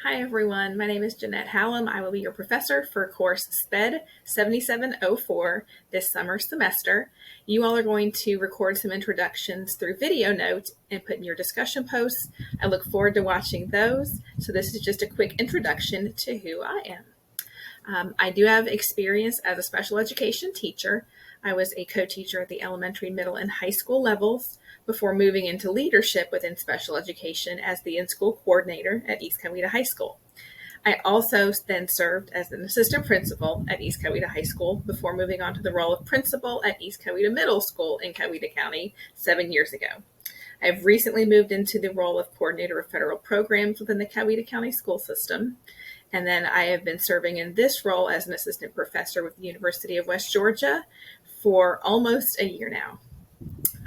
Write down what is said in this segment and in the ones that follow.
Hi everyone, my name is Jeanette Hallam. I will be your professor for course SPED 7704 this summer semester. You all are going to record some introductions through video notes and put in your discussion posts. I look forward to watching those. So this is just a quick introduction to who I am. I do have experience as a special education teacher. I was a co-teacher at the elementary, middle, and high school levels before moving into leadership within special education as the in-school coordinator at East Coweta High School. I also then served as an assistant principal at East Coweta High School before moving on to the role of principal at East Coweta Middle School in Coweta County 7 years ago. I've recently moved into the role of coordinator of federal programs within the Coweta County school system. And then I have been serving in this role as an assistant professor with the University of West Georgia for almost a year now.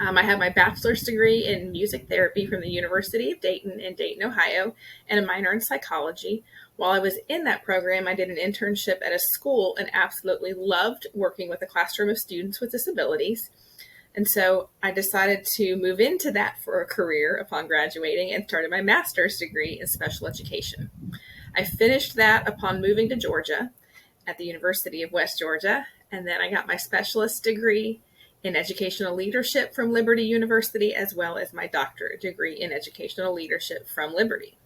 I have my bachelor's degree in music therapy from the University of Dayton in Dayton, Ohio, and a minor in psychology. While I was in that program, I did an internship at a school and absolutely loved working with a classroom of students with disabilities. And so I decided to move into that for a career upon graduating and started my master's degree in special education. I finished that upon moving to Georgia at the University of West Georgia, and then I got my specialist degree in educational leadership from Liberty University, as well as my doctorate degree in educational leadership from Liberty.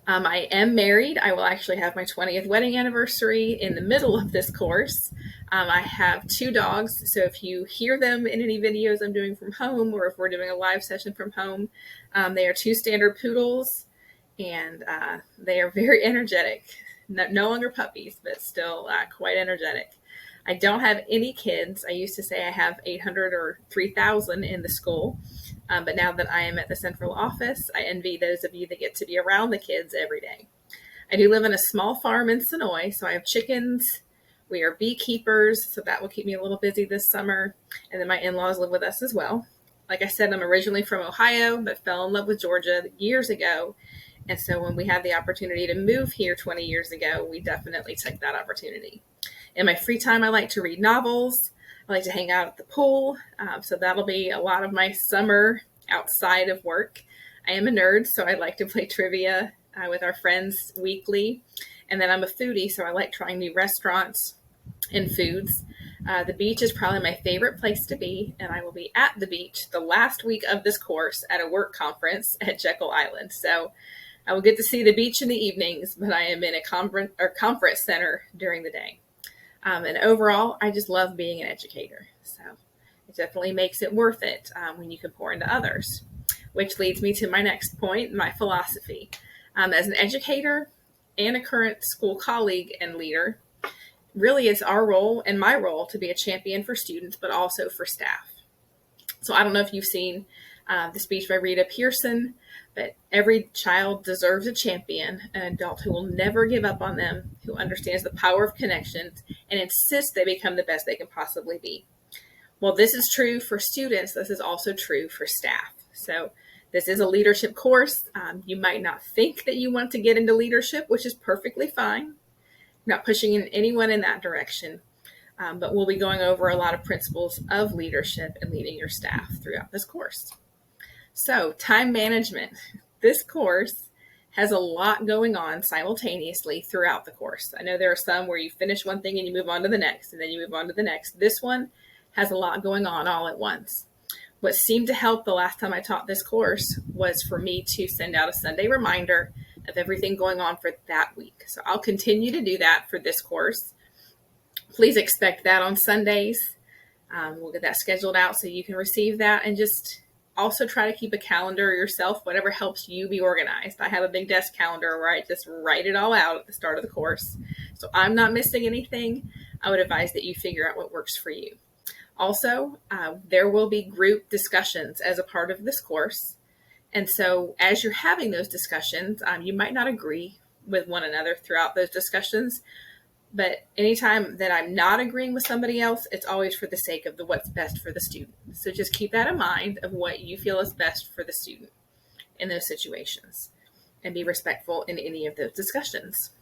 I am married. I will actually have my 20th wedding anniversary in the middle of this course. I have 2 dogs, so if you hear them in any videos I'm doing from home, or if we're doing a live session from home, they are 2 standard poodles, and they are very energetic. No longer puppies, but still quite energetic. I don't have any kids. I used to say I have 800 or 3,000 in the school, but now that I am at the central office, I envy those of you that get to be around the kids every day. I do live in a small farm in Sonoy, so I have chickens. We are beekeepers, so that will keep me a little busy this summer, and then my in-laws live with us as well. Like I said, I'm originally from Ohio, but fell in love with Georgia years ago, and so when we had the opportunity to move here 20 years ago, we definitely took that opportunity. In my free time, I like to read novels. I like to hang out at the pool. So that'll be a lot of my summer outside of work. I am a nerd, so I like to play trivia with our friends weekly. And then I'm a foodie, so I like trying new restaurants and foods. The beach is probably my favorite place to be, and I will be at the beach the last week of this course at a work conference at Jekyll Island. So I will get to see the beach in the evenings, but I am in a conference center during the day. And overall, I just love being an educator. So it definitely makes it worth it when you can pour into others, which leads me to my next point, my philosophy. As an educator and a current school colleague and leader, really it's our role and my role to be a champion for students, but also for staff. So I don't know if you've seen the speech by Rita Pearson, but every child deserves a champion, an adult who will never give up on them, who understands the power of connections and insists they become the best they can possibly be. While this is true for students, this is also true for staff. So this is a leadership course. You might not think that you want to get into leadership, which is perfectly fine. I'm not pushing anyone in that direction, but we'll be going over a lot of principles of leadership and leading your staff throughout this course. So, time management. This course has a lot going on simultaneously throughout the course. I know there are some where you finish one thing and you move on to the next, and then you move on to the next. This one has a lot going on all at once. What seemed to help the last time I taught this course was for me to send out a Sunday reminder of everything going on for that week. So I'll continue to do that for this course. Please expect that on Sundays. We'll get that scheduled out so you can receive that, and just also try to keep a calendar yourself, whatever helps you be organized. I have a big desk calendar where I just write it all out at the start of the course. So I'm not missing anything. I would advise that you figure out what works for you. Also, there will be group discussions as a part of this course. And so as you're having those discussions, you might not agree with one another throughout those discussions. But anytime that I'm not agreeing with somebody else, it's always for the sake of what's best for the student. So just keep that in mind of what you feel is best for the student in those situations, and be respectful in any of those discussions.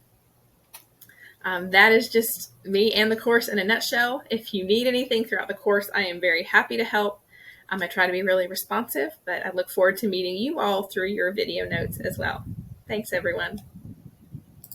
That is just me and the course in a nutshell. If you need anything throughout the course, I am very happy to help. I try to be really responsive, but I look forward to meeting you all through your video notes as well. Thanks, everyone.